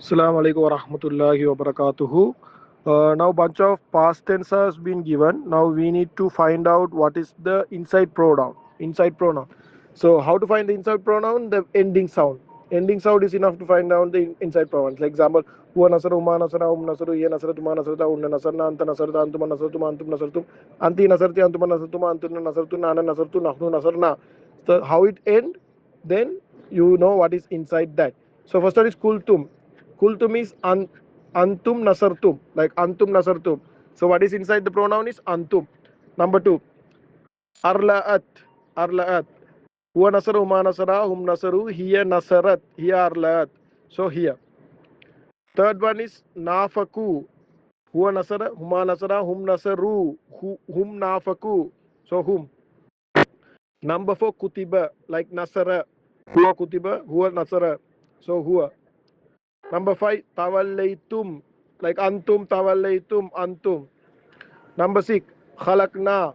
Assalamu alaikum wa rahmatullahi wa barakatuhu. Now bunch of past tense has been given. Now we need to find out what is the inside pronoun. Inside pronoun. So how to find the inside pronoun? The ending sound. Ending sound is enough to find out the inside pronouns. Like example, huwa nasara, uma nasara, nasaru, ye nasara, tuma nasarta, unna nasarna, anta nasarta, antuma nasartuma, antum nasartum, anti nasarti, antuma nasartuma, antuna nasartu, nana nasartu, nahnu nasarna. So how it end? Then you know what is inside that. So first one is kultum. Kultum is antum nasartum, like antum nasartum. So what is inside the pronoun is antum. Number two, arlaat, arlaat. Huwa nasaru, huma nasara, hum nasaru, hiya nasarat, hiya arlaat. So here. Third one is nafaku. Huwa nasara, huma nasara, hum nasaru, hum nafaku. So whom. Number four, kutiba, like nasara. Huwa kutiba, huwa nasara. So huwa. Number five, tawallaytum, like antum tawallaytum, antum. Number six, khalaqna.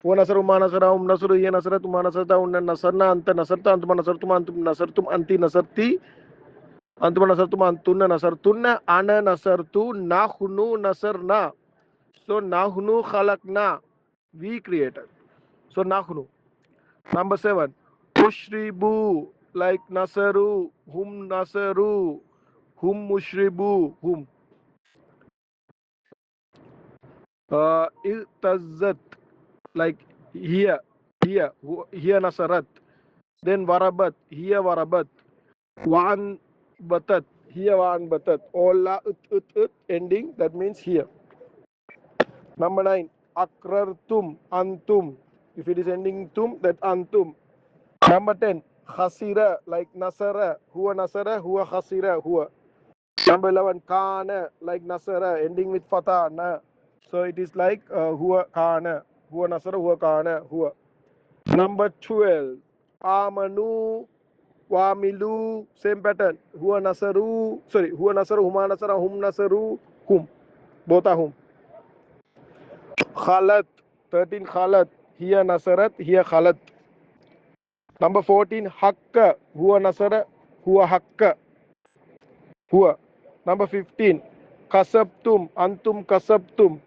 Wa nasaru ma nasara um nasaru ye nasara tuma nasarta unna nasarna anta nasarta antuma nasartum antum nasartum anti nasarti antuma nasartum antunna nasartunna ana nasartu nahnu nasarna. So nahnu khalaqna, we created. So nahnu. Number seven, ushribu, like nasaru, hum mushribu, hum. Iltazzat, like here nasarat. Then warabat, here warabat. Waan batat, here waan batat. Ola ut ending, that means here. Number nine, akrartum, antum. If it is ending tum, that antum. Number 10, khasira, like nasara, huwa khasira, huwa. Number 11, kana, like nasara, ending with fatha, na. So it is like huwa kana, huwa nasara, huwa kana, huwa. Number 12, amanu, wamilu, same pattern. Huwa nasaru, huma nasara, hum nasaru, hum. Both are hum. Khalat, 13, khalat, hiya nasarat, hiya khalat. Number 14, hakka, huwa nasara, huwa hakka, huwa. Number 15, kasabtum, antum kasabtum,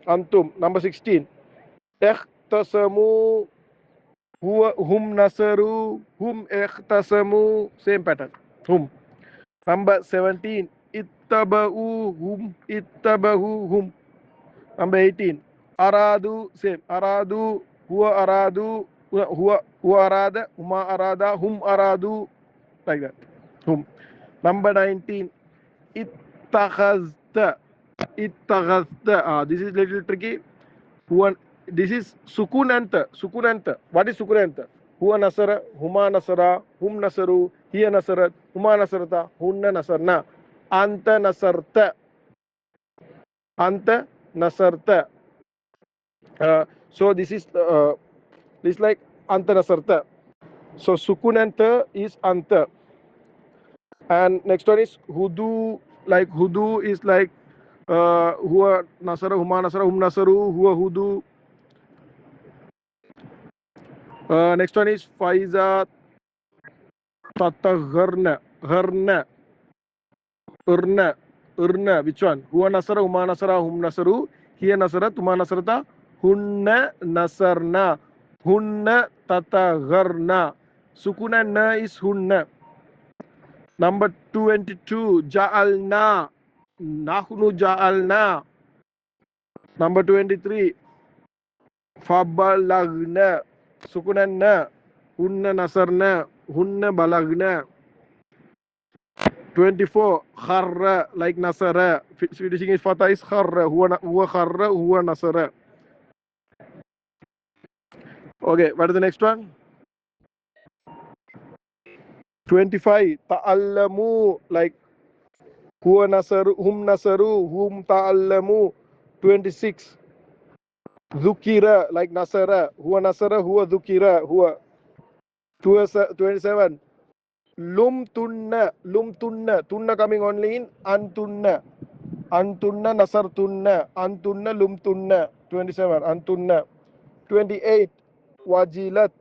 antum. Number 16, ikhtasamu, huwa hum nasaru, hum ikhtasamu, same pattern, hum. Number 17, ittabahu, hum. Number 18, aradu, same, aradu, huwa aradu, huwa arada, huma arada, hum aradu, like that, hum. Number 19, ittakhazta, ittakhazta. This is little tricky. Huwa, this is sukunanta, sukunanta. What is sukunanta? Huwa nasara, huma nasara, hum nasaru, hiya nasarat, huma nasarata, hunna nasarna. Anta nasarta, anta nasarta. So this like anta nasarta. So sukunanta is anta. And next one is hudu, like hudu is like huwa nasara, huma nasara, hum nasaru, huwa hudu. Next one is faiza tatagharna, gharna, urna, urna. Which one? Huwa nasara, huma nasara, hum nasaru, hiya nasara, tuma nasarata, hunna nasarna, hunna tatagharna. Sukuna na is hunna. Number 22, ja'alna, nahnu ja'alna. Number 23, fabalagna, sukunanna, hunna nasarna, hunna balagna. 24, kharra, like nasara, finishing is fatha is kharra, huwa kharra, huwa nasara. Okay, what is the next one? 25, ta'allamu, like huwa nasaru, hum ta'allamu. 26, dhukira, like nasara, huwa dhukira, huwa. 27, lumtunna, tunna coming only in antunna, antunna nasartunna, antunna lumtunna. 27, antunna. 28, wajilat,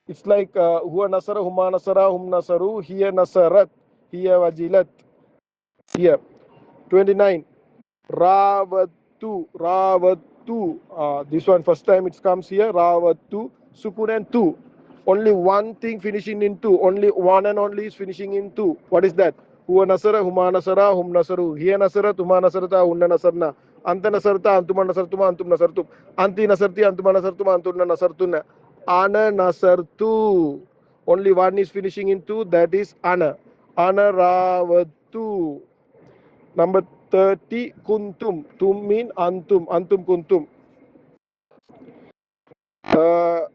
it's like huwa nasara, huma nasara, hum nasaru, hiya nasarat. Hiya wajilat. Here. 29. Rawatu. Rawatu. This one first time it comes here. Rawatu. Sukun and tu. Only one thing finishing in two. Only one and only is finishing in two. What is that? Huwa nasara, huma nasara, hum nasaru. Hiya nasara, tuma nasarata, hunna nasarna. Anta nasarta, antuma nasartuma, antum nasartum. Anti nasarti, antuma nasartuma, antunna nasartunna. Ana nasartu. Only one is finishing in two. That is ana. Ana rawatu. Number 30, kuntum. Tum mean antum. Antum kuntum.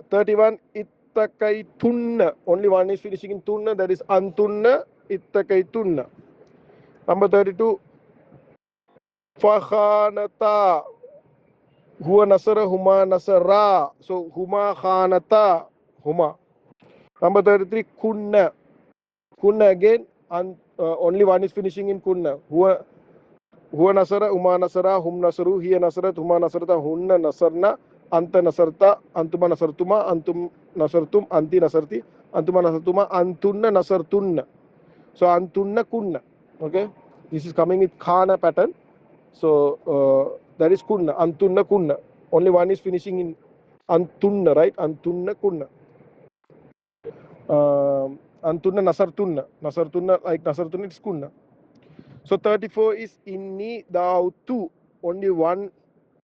31, ittakaitunna. Only one is finishing in tunna. That is antunna. Ittakaitunna. Number 32, fakhanata. Huwa nasara, huma nasara. So huma khanata. Huma. Number 33, kunna. Kunna again. Only one is finishing in kunna. Huwa nasara, huma nasara, hum nasaru, hiya nasarat, huma nasarata, hunna nasarna, anta nasarta, antuma nasartuma, antum nasartum, anti nasarti, antuma nasartuma, antunna nasartunna. So antunna kunna. Okay, this is coming with khana pattern. So that is kunna. Antunna kunna. Only one is finishing in antunna, right? Antunna kunna. Antunna nasartunna. Nasartunna, like nasartunna is kunna. So 34 is inni thou tu. Only one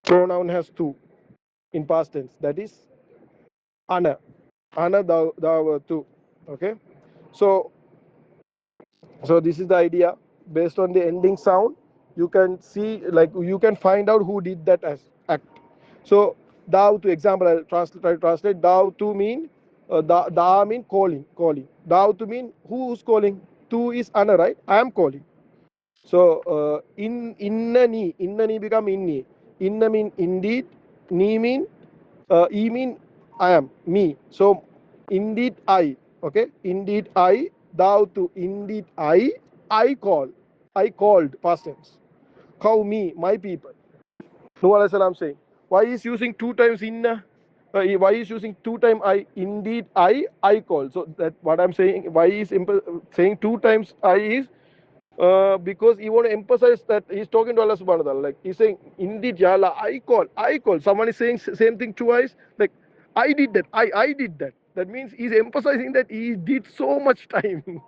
pronoun has two in past tense. That is ana. Ana thou tu. Okay. So this is the idea. Based on the ending sound, you can see, like, you can find out who did that as act. So thou to example, I'll try to translate. Thou to mean da mean calling. Thou to mean who's calling. Tu is ana, right? I am calling. So innani become inni. Inna mean indeed. Ni mean e mean I am me. So indeed I. Okay. Indeed I. Thou to indeed I call. I called past tense. Cow me, my people. Nuh alayhi salam saying. Why is using two times inna? Why is using two times I? Indeed I call. So that what I'm saying. Why is saying two times I is because he want to emphasize that he's talking to Allah subhanahu wa ta'ala. Like he's saying, indeed, Ya Allah, I call. Someone is saying same thing twice. Like I did that. I did that. That means he's emphasizing that he did so much time.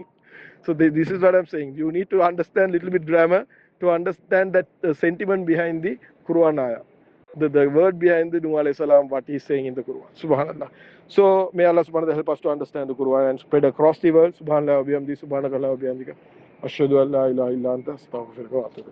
So this is what I'm saying. You need to understand little bit grammar to understand that sentiment behind the Quran ayah. The word behind the Nuh alayhi salam, what he's saying in the Quran. Subhanallah. So may Allah subhanahu wa ta'ala help us to understand the Quran and spread across the world. Subhanallah wa bihamdi, subhanakallah wa bihamdika. Ashhadu an la ilaha illa anta, astaghfiruka wa atubu.